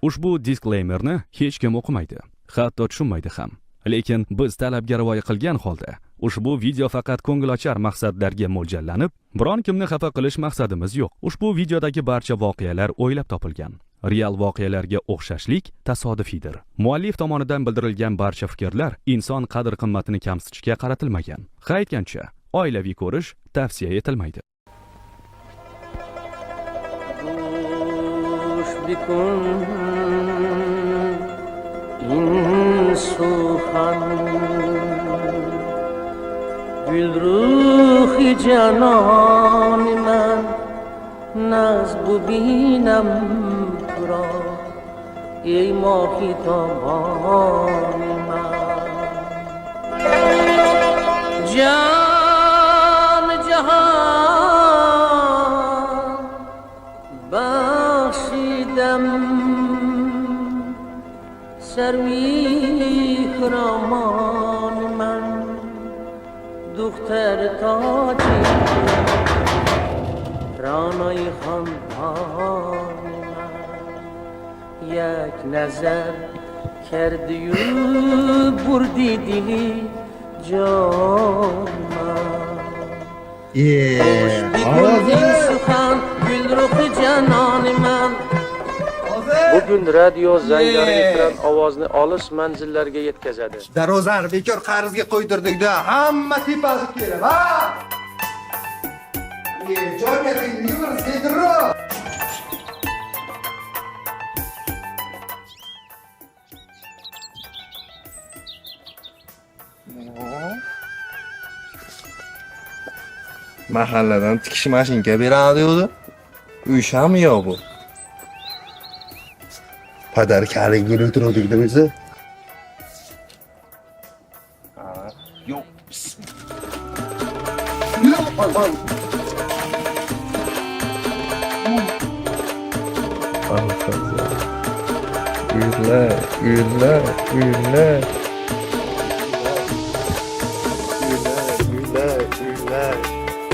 Ushbu disclaimerni hech kim o'qimaydi, hatto tushunmaydi ham. Lekin biz talabga rioya qilgan holda ushbu video faqat ko'ngilochar maqsadlarga mo'ljallanib, biron kimni xafa qilish maqsadimiz yo'q. Ushbu videodagi barcha voqealar o'ylab topilgan. Real voqealarga o'xshashlik tasodifiydir. Muallif tomonidan bildirilgan barcha fikrlar inson qadr-qimmatini kamsitishga qaratilmagan. Ha aytgancha, oilaviy ko'rish tavsiya etilmaydi. Gül ruhi canan men naz bu binam tura ey mahi taban men can cahan baxşidem servi kraman men دختر تاجی رانای خانمان یک نظر کردی و بردی دلی جانم خوش بگردی سخن گل رخ جانان من Bugün radyo zangari ekran ovozini olis manzillarga yetkazadi. Darozani bekor qarzga qo'ydirdik-da, hamma tepasi kelib, ha? Joyga yur, Sedro. Mahalladan tikish mashinka beradi o'zi. Uyshami yo'q bu? Padarkalik bo'lib turuvdik-da o'zi. Yo'q. Yo'q, aman.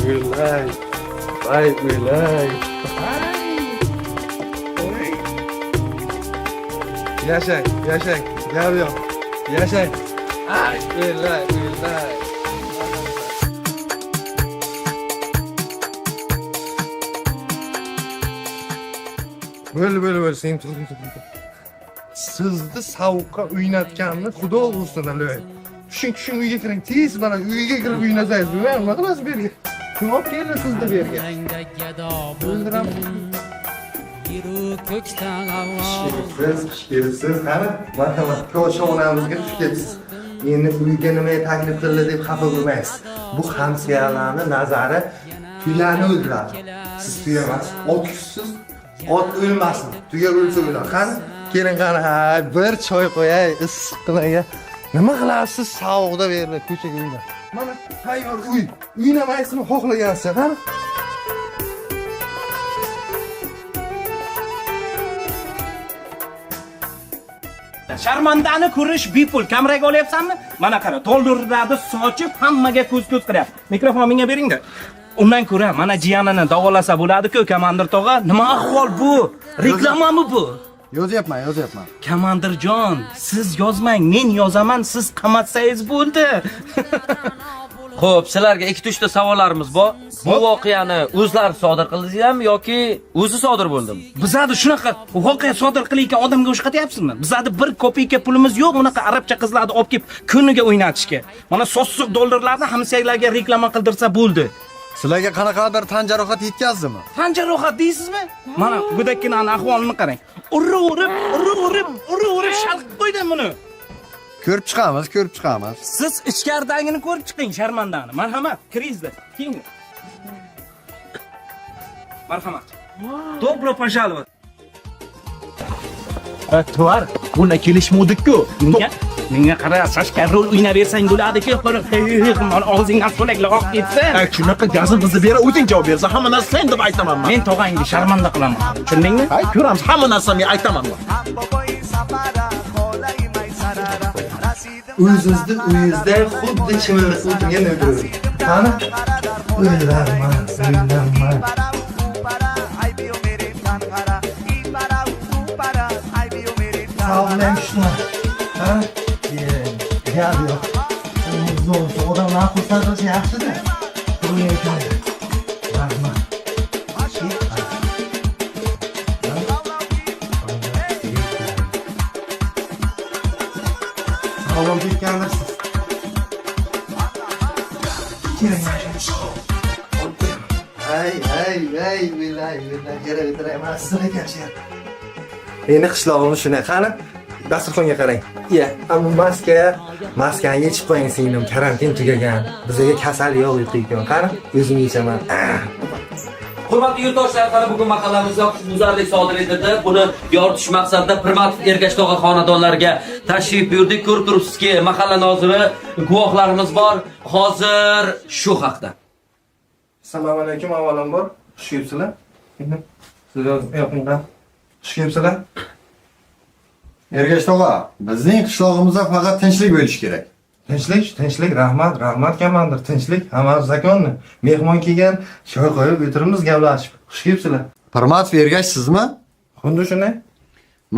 Uylar. Vay uylar. Yaşang, gel yok. Yaşang. Ay, uylar. Böyle sen tur. Sizni sovuqqa uynatganni Xudo ursin alay. Shuning uyga kiring, tez mana uyga kirib uynasangiz, bilmayman, o'zi bergan. Kim olib keldi sizni bergan? O'ldiram. Şerifsiz, qani? Marhamat, ko'shovnamizga tushib ketsiz. Endi uyga nima taklif qildi deb xafa bo'lmaysiz. Bu hamsiyalarning nazari tuylarni o'ldiradi. Siz tuya emas, ot kuchsiz, ot o'lmasin. Tuya o'lsa o'lar. Qani? Keling qani, bir choy qo'yay, issiqqina. Nima qilasiz? Sovuqda berdi ko'chaga uylar. Mana tayyor uy. Uynamaysizmi xohlagansiz, qani? Sharmandani ko'rish bepul. Kameraga olyapsanmi? Mana qara, dollarlarni sochib hammaga ko'z qilyapti. Mikrofon menga bering-da. Undan ko'ra mana jiyanini davolasa bo'ladi-ku, komandir tog'a. Nima ahvol bu? Reklamami bu? Yozyapman. Komandirjon, siz yozmang, men yozaman, siz qamatsangiz bo'ldi. Xo'p, sizlarga 2-3 ta savollarimiz bor. Bu voqeani o'zlari sodir qildingizmi yoki o'zi sodir bo'ldimi? Bizada shunaqa voqea sodir qilayotgan odamga o'xshatyapsizmi? Bizada 1 kopeyka pulimiz yo'q, unaqa arabcha qizlarni olib kelib kuniga o'ynatishga. Mana so'ssiq dollarlarni hamsiyalarga reklama qildirsa bo'ldi. Sizlarga qanaqadir tan jarohat yetkazdimi? Tan jarohat deysizmi? Mana go'dakkinani ahvolini qarang. Urib shalqib qo'ydim buni. Ko'rib chiqamiz. Siz ichkaridagini ko'rib chiqing, sharmandani. Marhamat, kiringizlar. Keyin. Marhamat. Добро пожаловать. Tovar, buna kelishmovdik-ku. Menga qara, sashka rol o'ynaversang bo'ladi-ku, mana og'zingdan so'laklar oq ketsin. Shunaqa gazimizni bera, o'zing javob bersa, hamma narsa sen deb aytaman men. Men tog'angni sharmanda qilaman. Tushundingmi? Ko'ramiz, hamma narsa men aytaman. O'zizni uyingizda xuddi chimildiqda o'tirgan o'tiradi. Qani? O'ylanma. Sağolun şuna. Ha? Gel yok. Zor. Odamlar kurtarırsa yaxshi da. Buraya gel. Rahmat. Sağolun ketgandirsiz. Keling. Ay, bilay. Yere bitirayman. Sizlar ekansiz. Endi qishlog'imiz shunday. Qani? Dasturxonga qarang. Ammo maskani yechib qo'ying singlim. Karantin tugagan. Bizga kasal yo'q ekan. Qani? O'zim yechaman. Hurmatli yurtdoshlar, mana bugun mahallamizda huquqbuzarlik sodir etildi. Buni yoritish maqsadida Primatov Ergashtog'a xonadonlariga tashrif buyurdik. Ko'rib turibsizki, mahalla noziri guvohlarimiz bor. Hozir shu haqda. Assalomu alaykum avvalambor. Xush kelibsizlar. Sizlar yo'qinglar. Xush kelibsizlar. Ergashtog'a, bizning qishlog'imizda faqat tinchlik bo'lishi kerak. Tinchlik, rahmat komandir, tinchlik, hammamiz zakonni. Mehmon kelgan, choy qo'yib o'tirimiz gaplashib. Xush kelibsizlar. Primatov Ergash sizmi? Xuddi shunday.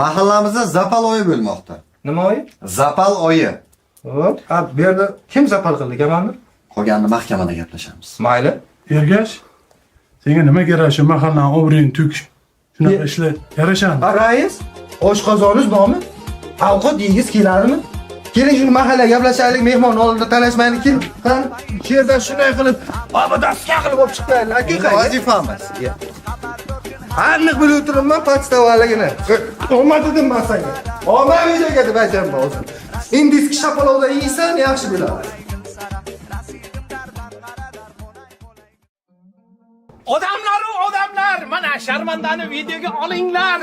Mahallamizda zapal oyi bo'lmoqda. Nima oyi? Zapal oyi. Xo'p, bu yerda kim zapal qildi, komandir? Qolganini mahkamada gaplashamiz. Mayli. Ergash, senga nima kerak shu mahallani obro'yini to'kish? Shunaqa ishlar yarashadi. Rais, oshqozoningiz bormi? Ovqat yeyingiz keladimi? Keling shuni mahallaga gaplashaylik, mehmon oldida talashmaylik. Keling. Qani, shu yerdan shunday qilib, obodasga qilib olib chiqaylik. Aka, Vazifamiz. aniq bilib o'tiribman, podstavaligini. Olma dedim men senga. Olma videoga deb aytayapman hozir. Indiski shapalovda yeysan, yaxshi bo'ladi. Odamlar, mana sharmandani videoga olinglar.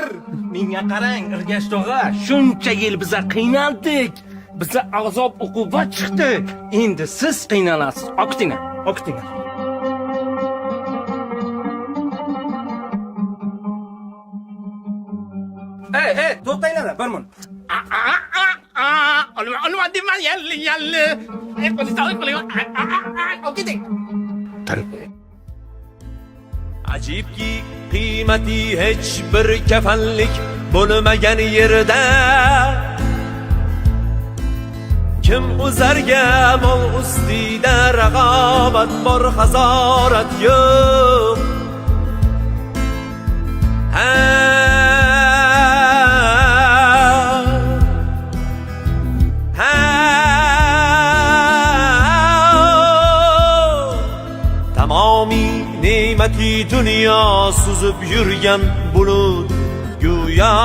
Menga qarang, Ergashtog'a, shuncha yil biz qiynaldik. Bizga azob uqubat chiqdi. Endi siz qiynalasiz. Oqiting. To'xtanglar, bir mun. Olmadim yalli. Oqiting. Ajibki qiymati hech bir kafanlik bo'lmagan yerda kim o'zarga mol ustida raqobat bor, hazorat yo'q. Tamomiy ne'mati dunyo suzib yurgan bulut go'yo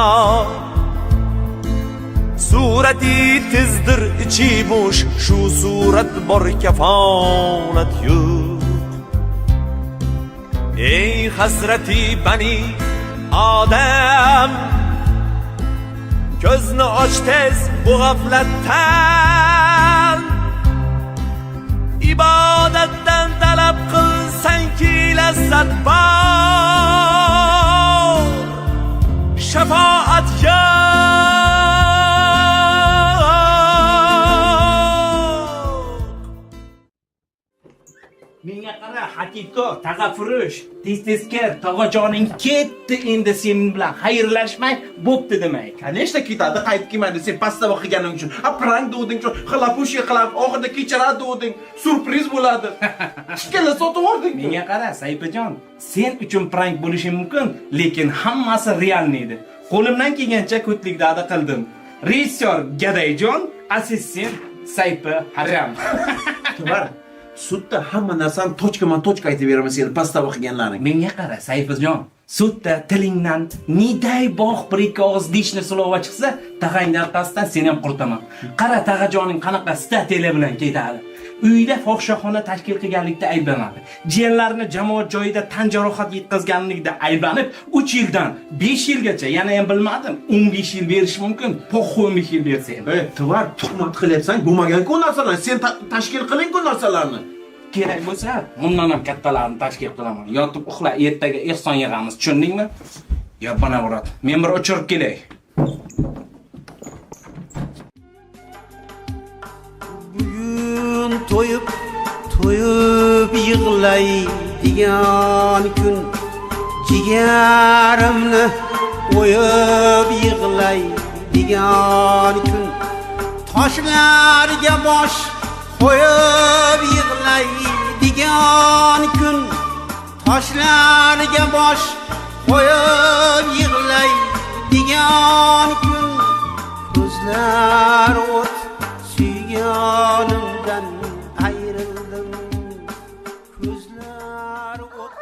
surati tizdir ichi bo'sh, shu surat bor kafolat yo'q. Ey hasrati bani odam, ko'zni och tez bu g'aflatdan, ibodatdan talab qilsangki lazzat bor, shafoat yo'q. Menga qara, haqiqo, tag'afurush, tez-tezkar, tog'ajoning ketdi, endi sen bilan xayrlashmay bo'pti demak. Nechta ketadi, qaytib kelmaydi. Sen pastda o'qiganing uchun. Prank degding, xalapushga qilib, oxirida kechiradi degding. Surpriz bo'ladi. Ikkala sotib yording. Menga qara, Sayfijon, sen uchun prank bo'lishi mumkin, lekin hammasi realniy edi. Qo'limdan kelgancha ko'tlik da'da qildim. Rejissor Gadayjon, assistent Sayfi Haram. To'g'ri. Sudda hamma narsani tochkaman tochka aytib beraman sen pastda o'qiganlaring. Menga qara, Sayfijon, sudda tilingdan niday bog' bir ikki og'iz dishni silova chiqsa, tag'angdan qasdan seni ham qurtaman. Qara, tag'ajoning qanaqa statiylar bilan ketadi. Uyda fohishaxona tashkil qilganlikda ayblanadi. Jiyanlarini jamoat joyida tan jarohat yetkazganlikda ayblanib, 3 yildan 5 yilgacha, yana ham bilmadim, 15 yil berish mumkin. Po'xo 15 yil bersa ham. To'g'ri, tuhmat qilyapsan, bo'lmagan-ku narsalarni sen tashkil qiling-ku narsalarni. Kerak bo'lsa, bundan ham kattalarni tashkil qilaman. Yotib uxla, ertaga ehson yig'amiz, tushundingmi? Yo, bana urat. Men bir o'chirib kelay. to'yib yig'laydigan kun jigarimni o'yib yig'laydigan kun toshlarga bosh qo'yib yig'laydigan kun toshlarga bosh qo'yib yig'laydigan kun ko'zlar o't suyganimdan ayrildim ko'zlar o't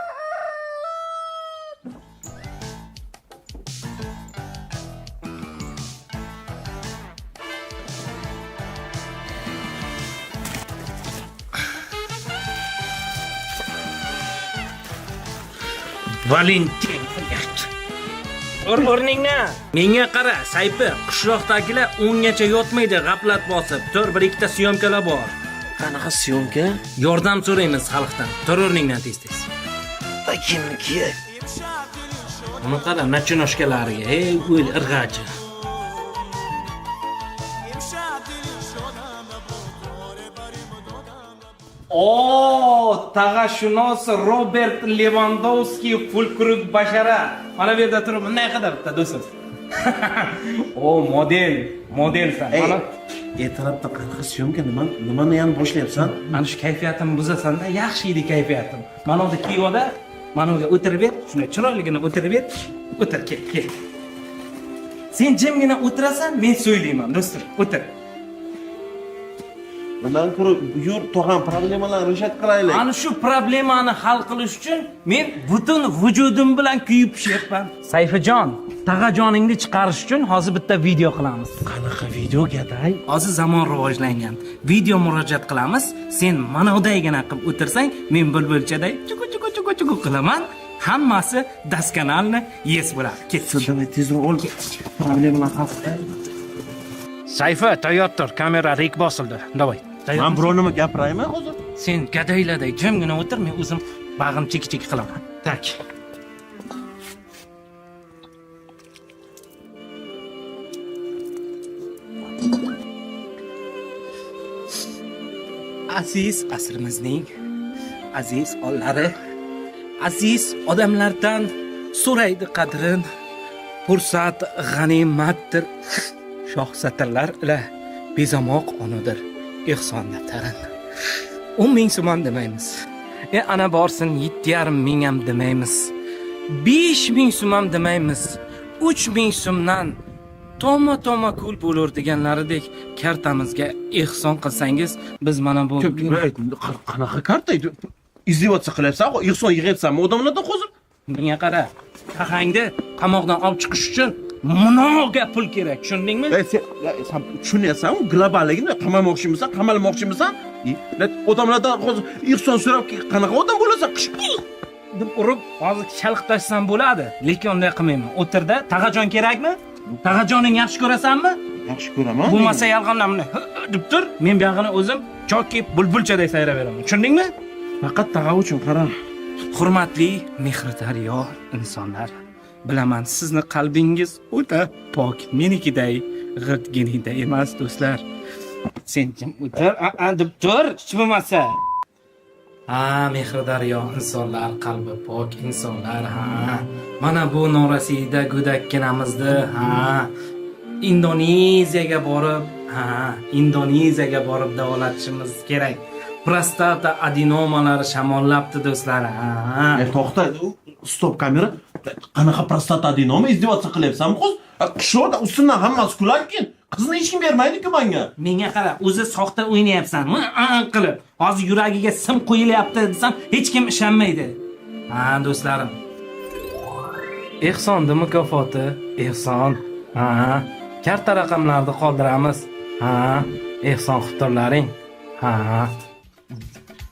Valentin. O'rningni. Menga qara, saypi, qishloqdagilar 10 gacha yotmaydi, g'aflat bosib. Tur, bir ikkita syomkalar bor. Qanaqa syomka? Yordam so'raymiz xalqdan. Tur o'rningdan tez-tez. Kimniki? Uni qara, nachinoshkalariga. Ey, o'l irg'achi. Tag'ashunos Robert Lewandowski fulkuruk bashara. Mana bu yerda turib, bunday qilib bitta do'stimiz. Modelsan. Mana E'tirofda qanaqa syomka, nimani yana boshlayapsan? mana shu kayfiyatimni buzasan-da, yaxshi edi kayifiyatim. Mana unda kiyoda, mana unga o'tirib ber, shunday chiroyligini o'tirib ber. O'tir, kel. Sen jimgina o'tirasan, men so'ylayman, do'stim. O'tir. Bundan ko'ra yur tog'am problemalarni ro'shat qilaylik. Ana shu problemani hal qilish uchun men butun vujudim bilan kuyib pishyapman. Sayfijon, tag'ajoningni chiqarish uchun hozir bitta video qilamiz. Qanaqa video gaday? Hozir zamon rivojlangan. Video murojaat qilamiz. Sen mana udaygina qilib o'tirsang, men bulbulchaday chuqu qilaman. Hammasi daskanalni yes bo'ladi. Ketsin. Davay tezroq ol. Problemalar hal qil. Sayfa, tayyor tur. Kamera rek bosildi. Davay. Men birovnimi gapiraymi hozir? Sen gadayladay jimgina o'tir, men o'zim bag'im cheki qilaman. Tak. Aziz asrimizning aziz ollari, aziz odamlardan so'raydi qadrin. Fursat g'animatdir. Shoh satrlar ila bezamoq onadir. Ehsonda tarin. 10 ming so'm demaymiz. Ana borsin 7,5 ming ham demaymiz. 5 ming so'm ham demaymiz. 3 ming so'mdan toma kul bo'lar deganlaridek kartamizga ehson qilsangiz, biz mana bu qanaqa karta? Izdivatsa qilyapsan, ehson yig'yapsanmi odamlardan hozir? Menga qara, taqangni qamoqdan olib chiqish uchun munoga pul kerak, tushundingmi? Sen tushunyapsanmi? Globalligini qamalmoqchimisan, qamalmoqchimisan? Odamlardan hozir ehson so'rab qanaqa odam bo'lasan? deb urib, hozir chalqitashsam bo'ladi, lekin unday qilmayman. O'tirda, tag'ajon kerakmi? Tag'ajoning yaxshi ko'rasanmi? Yaxshi ko'raman. Bo'lmasa yalg'ondan bunday deb tur, men bu yog'ini o'zim choki bulbulchaday sayraveraman. Tushundingmi? Faqat tag'a uchun qara. Hurmatli mehridaryo insonlar, bilaman sizni qalbingiz o'ta pok, menikiday g'irtginida emas do'stlar. Sen jim o'tir, deb tur, hech bo'lmasa. Mehridaryo insonlar, qalbi pok insonlar, mana bu norasida go'dakkinamizni, Indoneziyaga borib davolatishimiz kerak. Prostata adenomalari shamollabdi do'stlar. To'xta, stop kamera. Qanaqa prostata adenoma izdivatsa qilyapsanmi qiz? Qishloqda ustidan hammasi kularki, qizni hech kim bermaydi-ku menga. Menga qara, o'zi soxta o'ynayapsanmi? Qilib. Hozir yuragiga sim qo'yilyapti desam, hech kim ishonmaydi. Do'stlarim. Ehsonni mukofoti, ehson. Karta raqamlarni qoldiramiz. Ehson xuturlaring.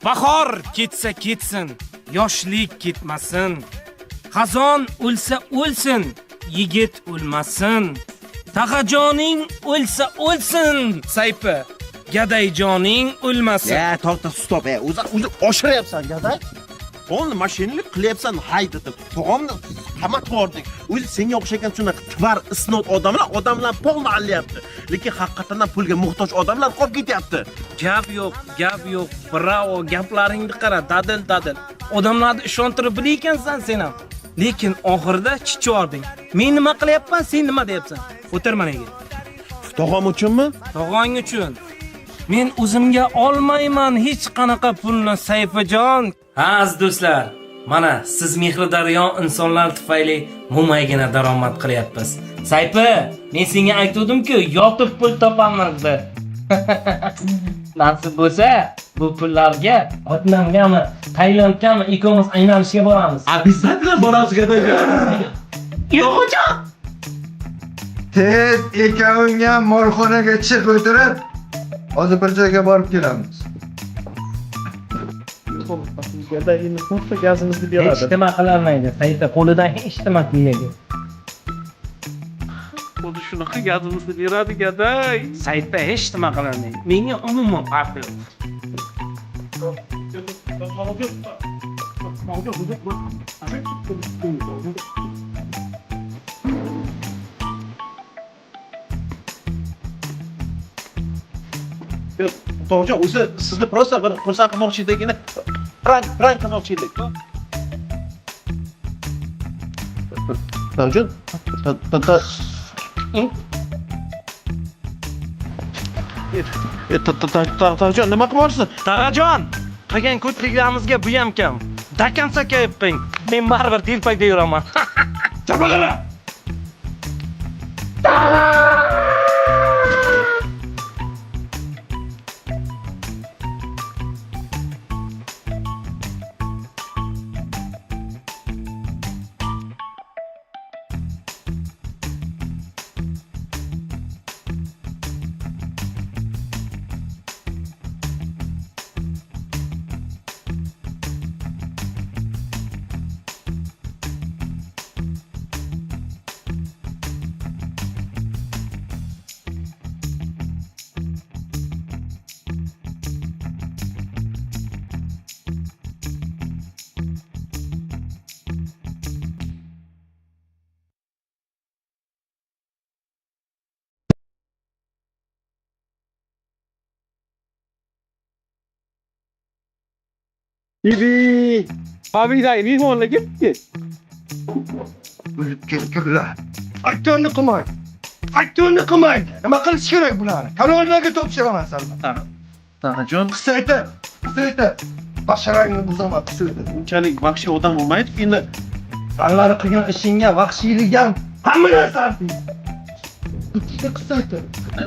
Bahor ketsa ketsin, yoshlik ketmasin. Xazon o'lsa o'lsin, yigit o'lmasin. Tag'ajoning o'lsa o'lsin, saypi. Gadayjoning o'lmasin. To'xta, stop. O'zi oshiryapsan, gaday. Qo'lni mashinalik qilyapsan, haydatib. Tog'amni hamma to'g'ridek. O'zi senga o'xshagan shunaqa tvar isnot odamlar polni allayapti. Lekin haqiqatan pulga muhtoj odamlar qolib ketyapti. Gap yo'q. Bravo, gaplaringni qara, dadil. Odamlarni ishontirib bilaykansan sen ham. Lekin oxirida chichording. Men nima qilyapman, sen nima deyapsan? O'tir managa. Tog'am uchunmi? Tog'ang uchun. Men o'zimga olmayman hech qanaqa pulni, Sayfijon. Ha, aziz do'stlar, mana siz mehridaryo insonlar tufayli mo'maygina daromad qilyapmiz. Sayfi, men senga aytdim-ku, yotib pul topaman deb. Nasib bo'lsa, bu pullarga Otnamgami, Tailandgami ikkovimiz aylanishga boramiz. Обязательно boramiz gadaga. Yo'qjon. Tez ikkovingga morxonaga chiq o'tirib, hozir bir joyga borib kelamiz. Hech nima qilolmaydi. Sayfi qo'lidan hech nima kelmaydi. Xuddi shunaqa gazimizni beradi gaday. Sayfi hech nima qilolmaydi. Menga umuman farqi yo'q. To'g'ri, o'zi sizni просто bir xursand qilmoqchi edagina prank qilmoqchi edik. To'g'ri. Tog'jon, nima qilyapsiz? Tog'ajon, qilgan ko'tliklarimizga bu ham kam. Dakansa kayping. Men baribir telpakda yuraman. Chapagala. Bibi, Habibday mehmonlar kelibdi. Keldilar. Aktyorni qilmang. Nima qilish kerak bularni? Kanallarga topshiraman albatta. Tog'jon, Qisayta. Basharangni buzaman, qisayta. unchalik vahshiy odam bo'lmaydi-ku endi. Anlari qilgan ishingga vahshiylik ham hamma narsasi. Qisayta.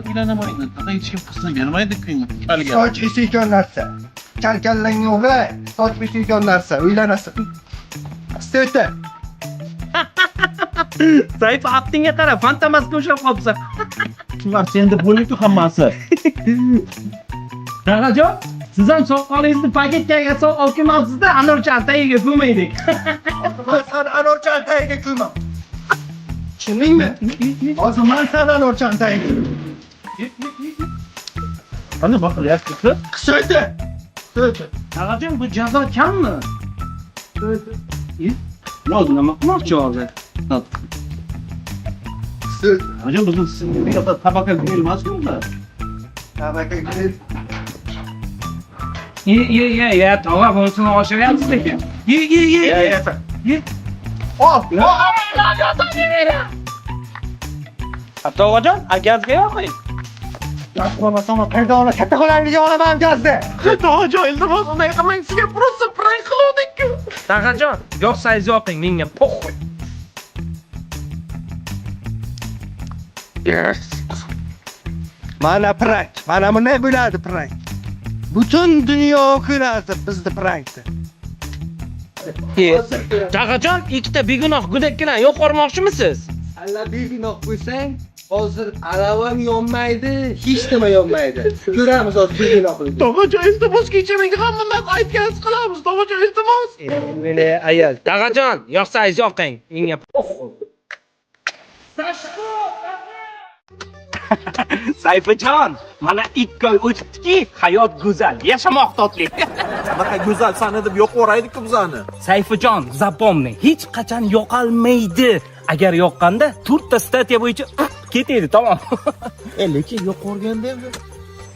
Uylanamaydi. Hech kim qizini bermaydi-ku endi. Soch esikon narsa. Kalkallang o'g'li, soch esikon narsa. Uylanasan. Qisayta. Sayfi aftingga qara, fantamasga o'xshab qolibsan. Shular senda bo'lib-ku hammasi. Tog'ajon, siz ham soqolingizni paketga solib olganmisiz-da, anorchan tagiga ko'maydik. Sen anorchan tagiga ko'ma. Tushundingmi? Hozir men sen anorchan tagiga. Qani baqilyapsiz? Qisayta. Tog'ajon, bu jazo kammi? Yo'q, nima qilmoqchi hozir? Hocam bizim sizin bir yılda tabaka girilmez ki bunlar. Tabaka giril. Ye, tog'a bunisini oshiryapsiz ekan. Ye. Tog'ajon, gazga yo'qing. Gaz bo'lmasam, pardon, katta qo'llarga olaman gazda. Tog'jon, iltimos unday qilmang, sizga просто prank qildik-ku. Tog'ajon, yo'qsangiz yoqing, menga po'xoy. Yes. Mana prank. Mana bunday bo'ladi prank. Butun dunyo ko'radi bizni prankni. Tog'ajon, ikkita begunoh go'daklarni yo'qormoqchimisiz? Alla begunoh bo'lsang, hozir aravam yonmaydi, hech nima yonmaydi. Ko'ramiz hozir begunohlikni. Tog'jon, iltimos kechiring, hammamiz aytganimiz qilamiz. Tog'jon, iltimos. Meni ayol. Tog'ajon, yo'qsangiz yoqing, menga po'xoy. Sayfijon, mana 2 oy o'tibdiki, hayot go'zal, yashamoq totli. Qanaqa go'zal san deb yo'qoraydik-ku bizani. Sayfijon, zapomni, hech qachon yo'qolmaydi. Agar yoqqanda, 4 ta statiya bo'yicha ketadi, tamom. Lekin yo'qorganda endi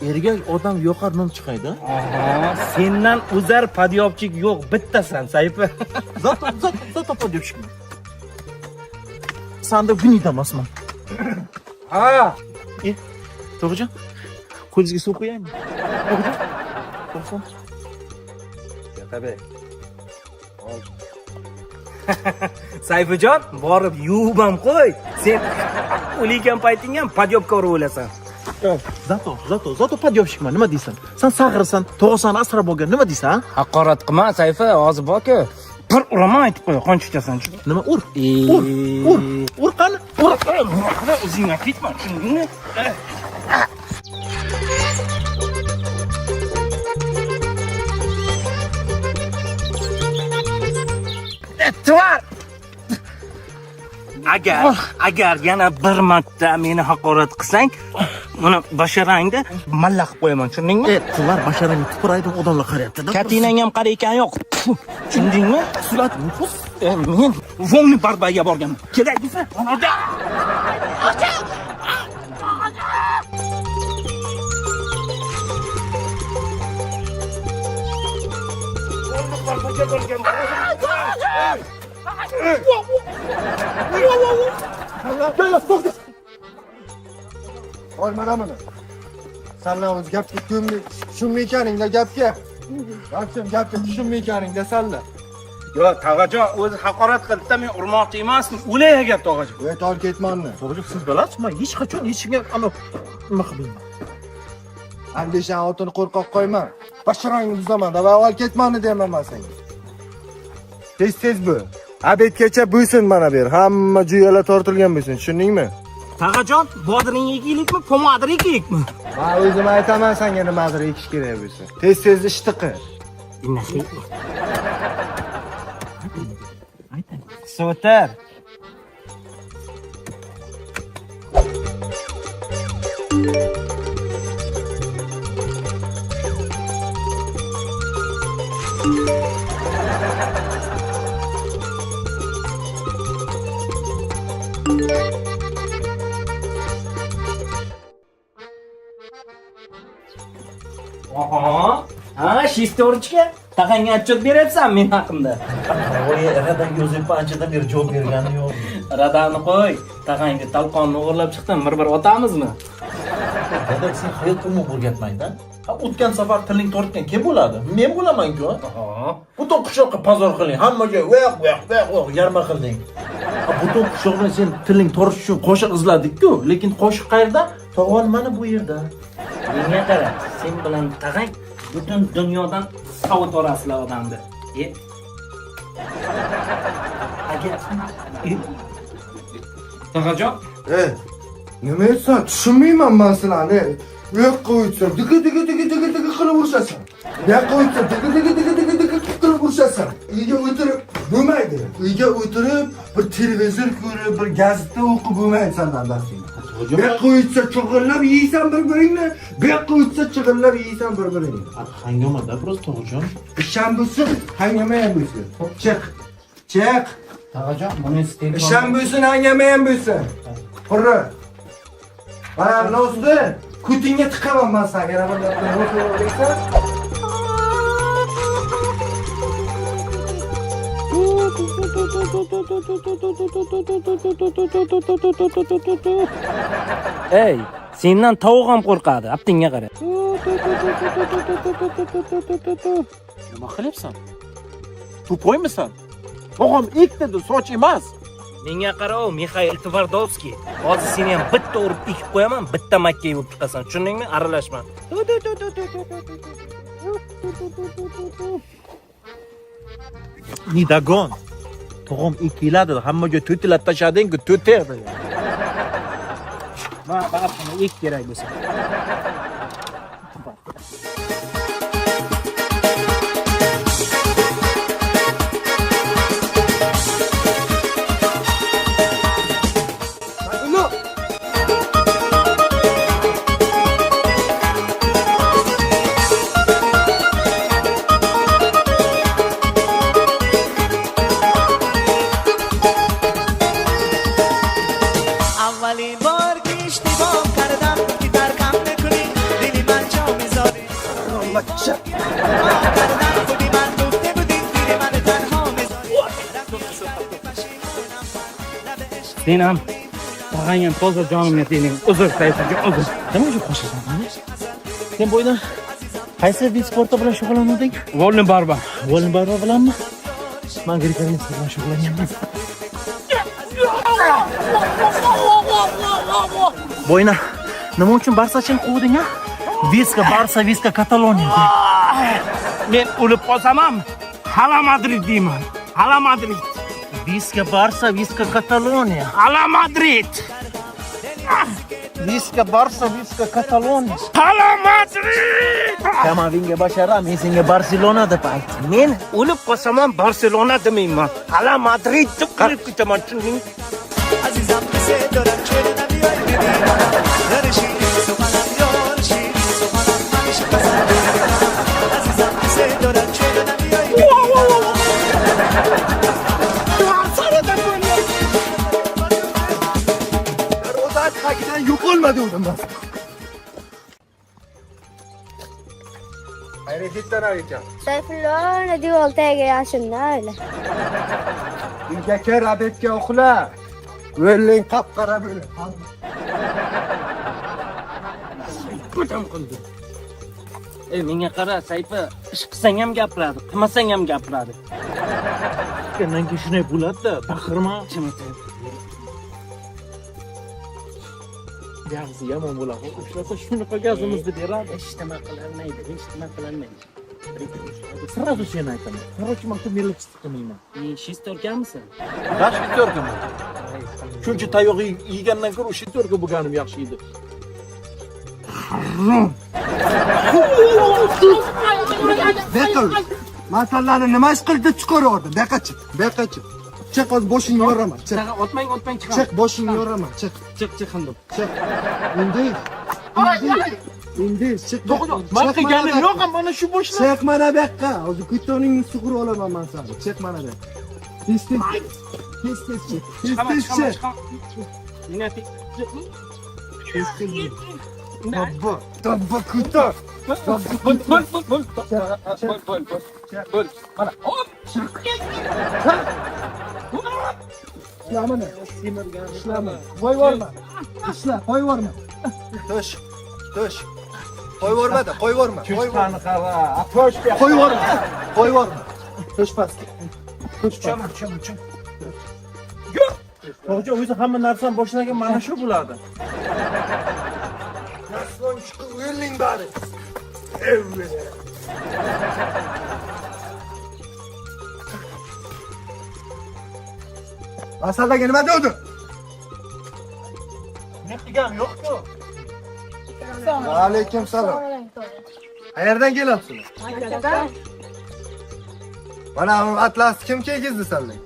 ergak odam yo'qar nom chiqaydi. Aha, sendan o'zar padyobchik yo'q, bittasan, Sayfi. Zato podyoshkim. Sanda gunida emasman. Ha, To'g'rijon? Qo'lingizga suv qo'yaymi? To'g'ri. tabii. Sayfijon, borib yuvib ham qo'y. Sen o'ligan paytingga ham padyobka urib o'lasan. Zato podyoshkman, nima deysan? Sen sag'irsan, tog'asini asrab olgan, nima deysan? Haqorat qilma, Sayfi, hozir borku. Bir uraman aytib qo'y, qonchichasan. Nima ur? Ur qani? Ur. O'zingga ketma, tushundingmi? Tuvar! Agar yana bir marta meni haqorat qilsang, buni basharangda malla qilib qo'yaman, tushundingmi? Tular basharangni tupuraydi, odamlar qarayapti-da. Katinang ham qarayotgan yo'q. Tushundingmi? Men vongni barbaga borganman. Kelay desa, onaga. Olmadamini. Senlar o'z gapga tushunmaykaningda gapga. Gapga tushunmaykaningda senlar. Yo, tog'ajon, o'zi haqorat qildi-da, men urmoqchi emasdim. O'lay gap tog'ajon. Yo'q, ol ketmanni. To'g'ri, siz bilasizmi? Men hech qachon hech kimga nima qilmayman. Andishan otini qo'rqoq qo'yma. Basharangni buzaman, va ol ketmanni deyman senga. Tez bu. Abedgacha bo'lsin mana ber. Hamma joyalar tortilgan bo'lsin, tushundingmi? Tog'ajon, bodring ekiylikmi, pomadir ekiylikmi? Men o'zim aytaman senga nimadir ekish kerak bo'lsa. Tez ishni qil. So'tar. Oha. Ha, shestorchka. Taqangga отчет beryapsan men haqimda. Voy, radan yozib anchadan beri javob bergani yo'q. Radani qo'y. Taqangga talqonni o'g'irlab chiqdim. Bir otamizmi? Dada, sen hayot umuman o'rgatmaydi. O'tgan safar tiling tortgan kim bo'ladi? Men bo'laman-ku. Butun qishloqqa pazor qiling. Hammaga voq, yarma qilding. Butun qishloqni sen tiling torish uchun qo'shiq izladik-ku, lekin qo'shiq qayerda? Tog'on mana bu yerda. Menga qara, sen bilan taqang butun dunyodan savut orasizlar odamni. Agar Tog'ajon, Nima etsan? Tushunmayman men sizlarni. Yo'q qo'ysan, digi qilib urishasan. Yo'q qo'ysan, digi qilib urishasan. Uyga o'tirib bo'lmaydi. Uyga o'tirib bir televizor ko'rib, bir gazeta o'qib bo'lmaydi sendan dasting. Yo'q qo'ysa chig'illab yeysan bir-biringni, yo'q qo'ysa chig'illab yeysan bir-biringni. Hangamada biroz To'g'rijon. Isham bo'lsin, hangama ham bo'lsin. Chiq. Tog'ajon, buni istayman. Isham bo'lsin, hangama ham bo'lsin. Qurra. Mana nosda kutingga tiqaman men senga. Yana bir gapni o'qiysan. Ey, sendan tovuq ham qo'rqadi. Aptingga qara. Nima qilyapsan? To'poymisan? Tog'am ekdi, soch emas. Menga qara, Mikhail Tvardovskiy. Hozir seni ham bitta urib ekib qo'yaman, bitta makka yurib chiqasan. Tushundingmi? Aralashma. Nidagon. Tog'am ekiladi, hammaga to'tilab tashlading-ku, to'terdi. Ma, ba'zini ek kerak bo'lsa. Sen ham tag'ang ham toza jonimga tegding. Uzr, Sayfijon, uzr. Nima uchun qo'shasan meni? Sen bo'ydan qaysi vid sporti bilan shug'ullanading? Volni barba. Volim barba bilanmi? Men grek-romantik bilan shug'ullanganman. Bo'yna, nima uchun Barsachini quvding a? Barsa, Viska, Kataloniya. Men o'lib qolsam ham Hala Madrid deyman. Hala Madrid. Viska, Barsa, Viska, Kataloniya. Hala Madrid. Viska, Barsa, Viska, Kataloniya. Hala Madrid. Kamavinga bashara, men senga Barselona deb aytdim. Men o'lib qolsam ham Barselona demayman. Hala Madrid deb qilib ketaman, tushundingmi? عزیزم مثل دارم چه نمیای ببینم در شیرین سخنم یار شیرین سخنم همیشه پسند ببینم عزیزم مثل دارم چه نمیای Ro'zat tagidan yo'q olmadi o'zim bas. Xayriddin aka. Sayfullo devor tagiga yashinda öyle. Uyga kir, abetga uxla. Yo'ling qap-qara bo'lib. Ko'tam qildi. Menga qara, Sayfi, ish qilsang ham gapiradi, qilmasang ham gapiradi. Mendan keyin shunday bo'ladi-da, baqirma. Gazzi yomon bo'ladi. Ushlasa shunaqa gazimizni beradi. Hech nima qilinmaydi, hech nima qilinmaydi. Сразу seni aytaman. Короче, men ko'milib chiqmayman. Shestorkamisan? Bash shestorkaman. Shuncha tayoq yegandan ko'ra shestorka bo'lganim yaxshi edi. Bekil. Masalani nima ish qilib chiqaryapti? Beqachi, beqachi. Chiq, o'z boshingni yoraman. Chiq. Otmang chiqar. Chiq, boshingni yoraman. Chiq. Chiq hindim. Chiq. Endi chiq. Men qilganim yo'q, mana shu boshlar. Chiq mana bu yoqqa. Hozir kutoningni sug'urib olaman men seni. Chiq mana bu. Tez chiq. Tez chiq. Nima Dabba kuton. Bol. Mana hop. İşlamını. İşlama. Koy varma. İşla, koy varma. Tuş. Tuş. Koy varma da, koy varma. Koy varma. Koy varma. Koy varma. Tuş pastı. Tuş Çam. Hoca o'zi hamma narsani boshlagan mana shu bo'ladi. Nasıl çıktı uyurlayın bari. Evet. Masaldaga nima dedi? Men qilganim yo'q-ku. Alaykum salom. Qayerdan kelyapsizlar? Mana bu atlas kim kiygizdi senlar?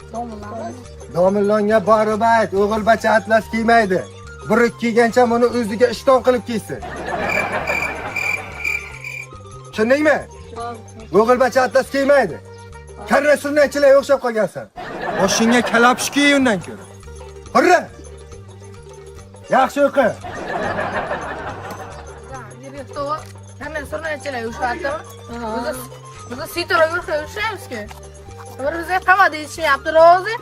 Domillonga borib ayt, o'g'ilbacha atlas kiymaydi. Birik kiygancha buni o'ziga ishton qilib kiysin. Tushundingmi? O'g'ilbacha atlas kiymaydi. Karra sunnatchilarga o'xshab qolgansan. Boshingga kalapsh kiy undan ko'ra. Hurra! Yaxshi o'qi. Hemen sonra açılıyor uşakta. Bize sitora yürüyüşüyoruz ki. Bize tamam değişim yaptı Rozi.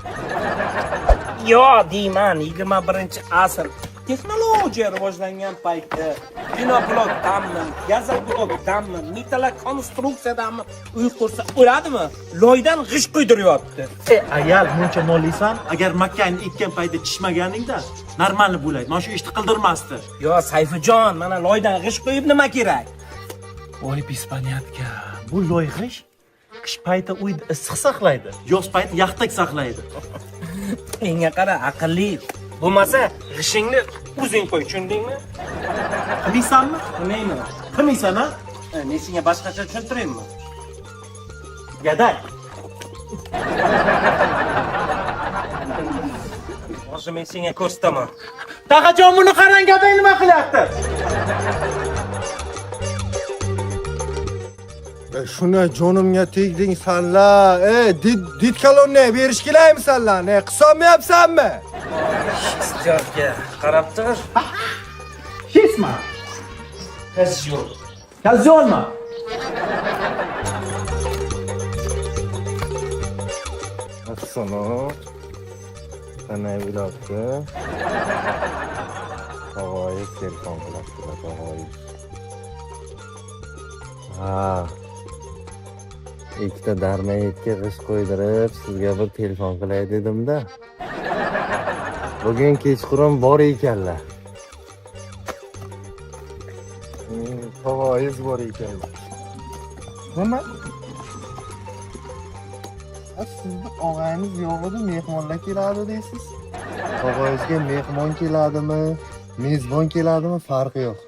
Yo deyman, 21-asr. Texnologiya rivojlangan paytda kinoblok dammi, gazoblok dammi, metall konstruksiyadanmi uy qursa o'ladimi? Loydan g'ish quydiryapti. Ayal muncha noliysan, agar makkani ekkan paytda chishmaganingda normal bo'laydi. Mana shu ishni qildirmasdi. Yo Sayfijon, mana loydan g'ish qo'yib nima kerak? Voy pispanyatka. Bu loy g'ish qish payti uyda issiq saqlaydi, yoz payti yaxtak saqlaydi. Menga qara, aqlli. Bo'lmasa, g'ishingni o'zing qo'y, tushundingmi? Qilmaysanmi? Qilmayman. Qilmaysan a? Men senga boshqacha tushuntiraymi? Gaday. Hozir men senga ko'rsataman. Taqajon buni qarang, gaday nima qilyapti? Shuna jonimga tegding sanlar. Dit kalonni berish kerakmi sanlar? Qilolmayapsanmi? Shestorka qarab tur. Shisma. Qiz yo'q. Kazolma. sana. Qanday bo'ladi? Tog'oyingiz telefon qilibdi, tog'oyingiz. Ha. Ikkita darmayetga g'isht qo'ydirib, sizga bir telefon qilay dedim-da. Bugun kechqurun bor ekanlar. Tog'oyingiz bor ekanlar. Nima? Sizni og'ayingiz yo'q edi, mehmonlar keladi deysiz. Tog'oyingizga mehmon keladimi, mezbon keladimi farqi yo'q.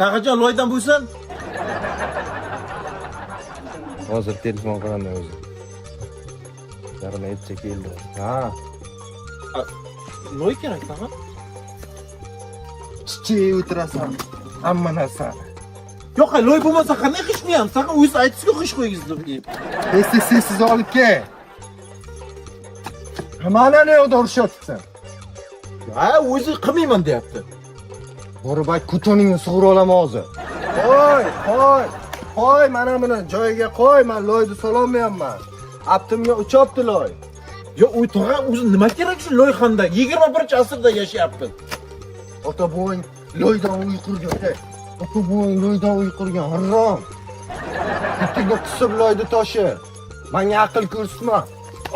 Taqajon loydan bo'lsin. Hozir telefon qilaman o'zi. Darmayetcha keldi. Ha. Loy kerak, taqqa. Chichi o'tirasan. Hamma narsa. Yo'q, loy bo'lmasa qanday qishmayapsiz? Taqqa o'zingiz aytdingiz-ku qish qo'yingiz deb. Siz olib kel. Mana ne yo'qda urishyapsan? Ha, o'zi qilmayman deyapti. Borib ayt, kutoningni sug'ura olaman hozir. Qo'y, mana buni joyiga qo'y, men loyni sololmayapman. Aptimga uchopti loy. Yo, uy tog'a o'zi nima kerak shu loyxanda? 21-asrda yashayapti. Ota bo'ying loydan uy qurgan. Ota bo'ying loydan uy qurgan. Harom. Kutingga qisib loyni toshi. Menga aql ko'rsatma.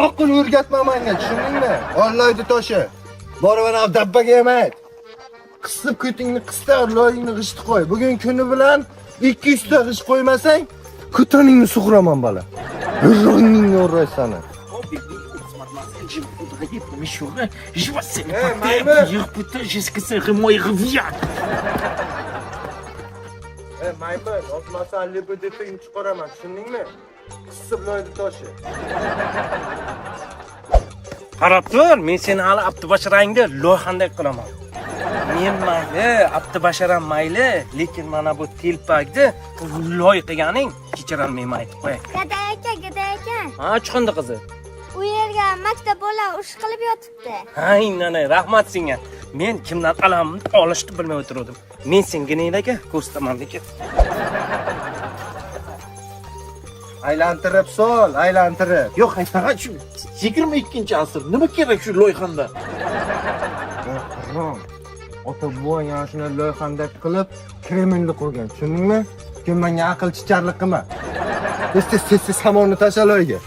Aql o'rgatma menga, tushundingmi? Ol loyni toshi. Borib ana dabbaga yemaydi. Qisib kutingni qista, loyingni g'ishti qo'y. Bugun kuni bilan 200 ta g'isht qo'ymasang, kutoningni sug'uraman bola. Ro'ngingni o'raysan. Je vois c'est putain, jusqu'à ce que moi il revient. Maymun, otmasa libidotingni chiqaraman, tushundingmi? Qisib loyni toshi. Qarab tur, men seni hali Abdubashirangda loyxandek qilaman. Men mayli, Abdubashiram mayli, lekin mana bu telpakni loy qilganing kechirolmayman aytib qo'y. Gada aka. Ha, chiqindi qizi. U yerga maktab bola ush qilib yotibdi. Aynan, rahmat senga. Men kimdan alamni olishni bilmay o'tirdim. Men senga neydaga ko'rsataman lekin. Aylantirib sol, aylantirib. Yo'q, taqqa shu 22-asr. Nima kerak shu loyxanda? Ota buva yana shuni loyxandek qilib, Kremlni qurgan, tushundingmi? Kim menga aql chicharlik qilma. Siz samonni tasha loyga.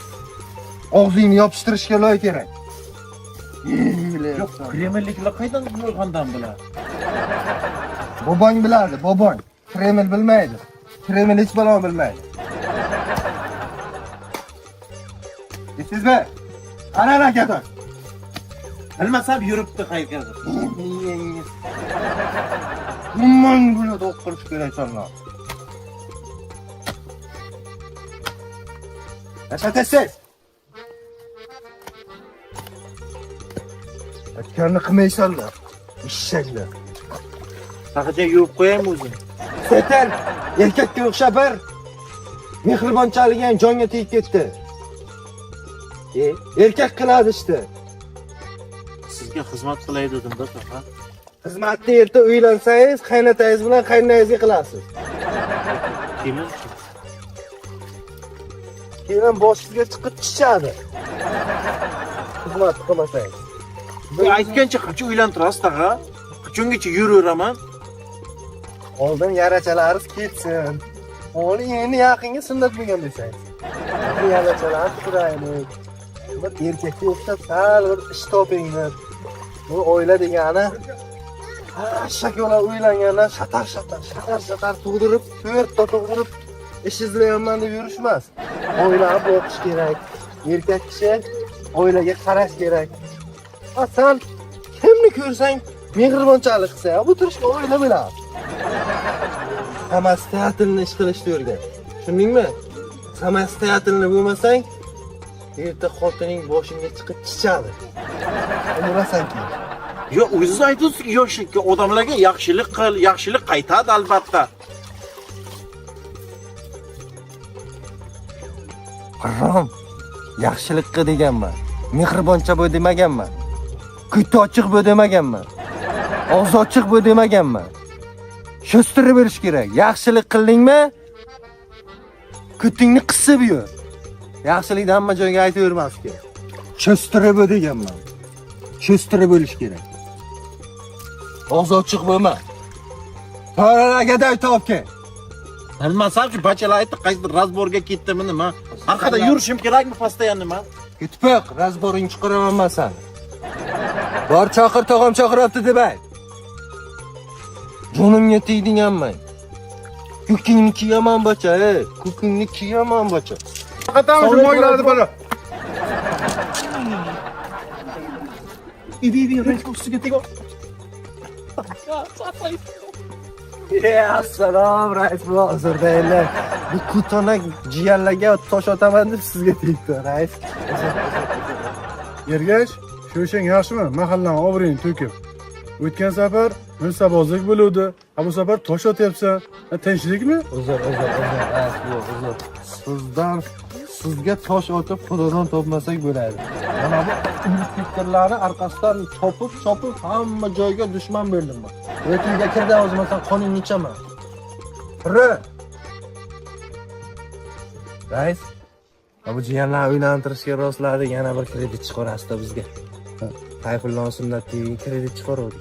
Og'zingni yopishtirishga loy kerak. Yo'q, Kremlliklar qaydan loyxandan biladi? Bobong biladi, bobong. Kreml bilmaydi. Kreml hech balon bilmaydi. Sizmi? Ana akator. Bilmasam yuribdi qayergadir. Umman buni o'qirish kerak sanlar. Tashatasiz. Aytganni qilmaysanlar. Ishshaklar. Taqacha yuvib qo'yaymi o'zim? Setan, erkakka o'xshab bir mehribonchiligi ham jonga tegib ketdi. Erkak qiladi işte. Sizga xizmat qilay dedim-da, taqqa. Xizmatni erta uylansangiz, qaynotangiz bilan qaynonangizga qilasiz. Kelin. Keyin boshingizga chiqib chichadi. Xizmat qilmasangiz. Bu aytgancha qachon uylantirasiz, taqqa? Qachongacha yuraveraman? Oldin yarachalaringiz ketsin. Oni endi yaqinga sunnat bo'lgan desangiz. Bu yarachalarni turaylik. Bir erkakka o'xshab sal bir ish topinglar. Bu oila degani shakola uylanganlar shatar tug'dirib, 4 ta tug'dirib ish izlayapman deb yurishmas. Oilani boqish kerak. Erkak kishi oilaga qarash kerak. Sen kimni ko'rsang mehribonchilik qilsa, bu turishga oila biladi. Samostoятельно ish qilishni o'rgan. Tushundingmi? Samostoятельно bo'lmasang, erta xotining boshingga chiqib chichadi. Bilasanki. Yo, o'zingiz aytdingiz-ku, yoshlikka odamlarga yaxshilik qil, yaxshilik qaytadi albatta. Harom. Yaxshilik qil deganman. Mehriboncha bo'l demaganman. Ko'ti ochiq bo'l demaganman. Og'zi ochiq bo'l demaganman. Sho'stirib berish kerak. Yaxshilik qildingmi? Ko'tingni qisib yur. Yaxshilikni hamma joyga aytavermas kerak. Cho'stirib deganman. Cho'stirib bo'lish kerak. Og'zi ochiq bo'lma. Paralaga topke. Bilmasam-ki, bachalar aytdi, qaysidir razborga ketdimi nima? Orqada yurishim kerakmi постоянно man? Ketpoq, razboring chiqaraman sen. Bor chaqir, tog'am chaqiryapti deb ayt. Jonimga tegdingmi? Ko'kingni kiyaman bacha, ko'kingni kiyaman bacha. Qatamiz mo'yladi bola. Ibi, renk ustiga tegib. Assalom, rais hozirda endi bu kutonak jiyanlarga tosh otaman deb sizga tegdi, rais. Ergash, shu ishing yaxshimi? Mahallaning obro'yini to'kib. O'tgan safar munsabozlik bo'luvdi. Bu safar tosh otyapsan. Tinchlikmi? Uzr, rais, uzr. Sizdan sizga tosh otib xudodan topmasak bo'ladi. Mana bu inspektorlarni orqasidan chopib hamma joyga dushman berdim men. O'tinga kirdi o'zimdan qoningni ichaman. Rais, bu jiyanlarni uylantirishga rostladik, yana bir kredit chiqarasizda bizga. Tayfullo sunnatiga kredit chiqardik.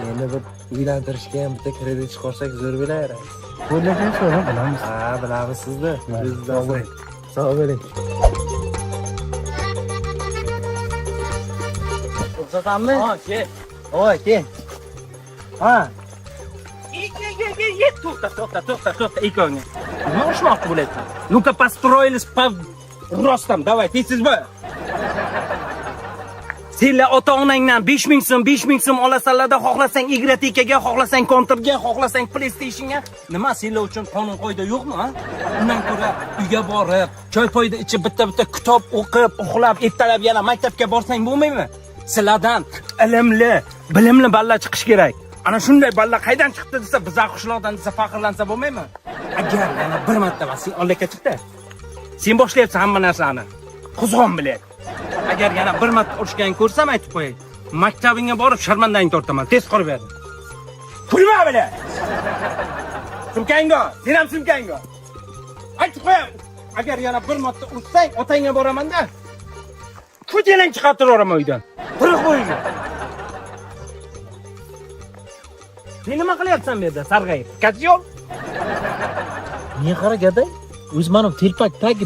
Endi bir uylantirishga ham bitta kredit chiqarsak zo'r bo'ladi, rais. Qo'llagan so'ra bilamiz. Ha, bilamiz sizni. Sog' bo'ling. Ruxsatammi? Ha, kel. Voy, kel. Ha. To'xta, ikkovni. Nima urushmoqchi bo'lyapsan? Ну-ка, построились по ростам. Давай, teysizmi? Senlar ota-onangdan 5000 so'm olasanlarda, xohlasang igratikaga, xohlasang kontrga, xohlasang PlayStationga. Nima senlar uchun qonun qoida yo'qmi, ha? Undan ko'ra uyga borib, choy-poyda ichib bitta kitob o'qib, uxlab, ertalab yana maktabga borsang bo'lmaymi? Sizlardan ilmli, bilimli balla chiqish kerak. Ana shunday balla qaydan chiqdi desa, bizlar qishloqdan desa faxrlansa bo'lmaymi? Agar yana bir marta sen ollaka chiqdi. Sen boshlayapsan hamma narsani. Quzg'on bilan. Agar yana bir marta urushgan ko'rsam aytib qo'yay. Maktabingga borib sharmandangni tortaman. Tez qurib ber. Kulma bilan. Sumkangga, sen ham sumkangga. Aytib qo'yay. Agar yana bir marta urushsang, otangga boraman-da. Ko'chalang chiqartiraman uydan. Quruq bo'yga. Sen nima qilyapsan bu yerda? Sarg'ayib. Katyol. Niye qara gaday? O'zmanim telpakdagi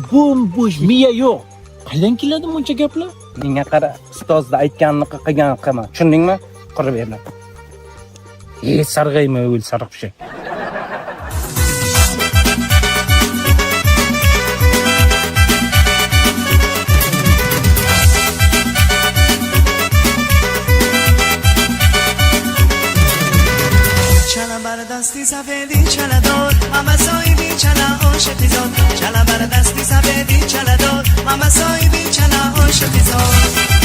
bo'sh miya yo'q. Qaydan keladi buncha gaplar? Menga qara, ustozda aytganini qilgan qilma. Tushundingmi? Qurib berma. Sarg'ayma o'l sariqshak. دستی سفیدی چلا دار ماما سایبی چلا عاشقی زاد چلا بر دستی سفیدی چلا دار ماما سایبی چلا عاشقی زاد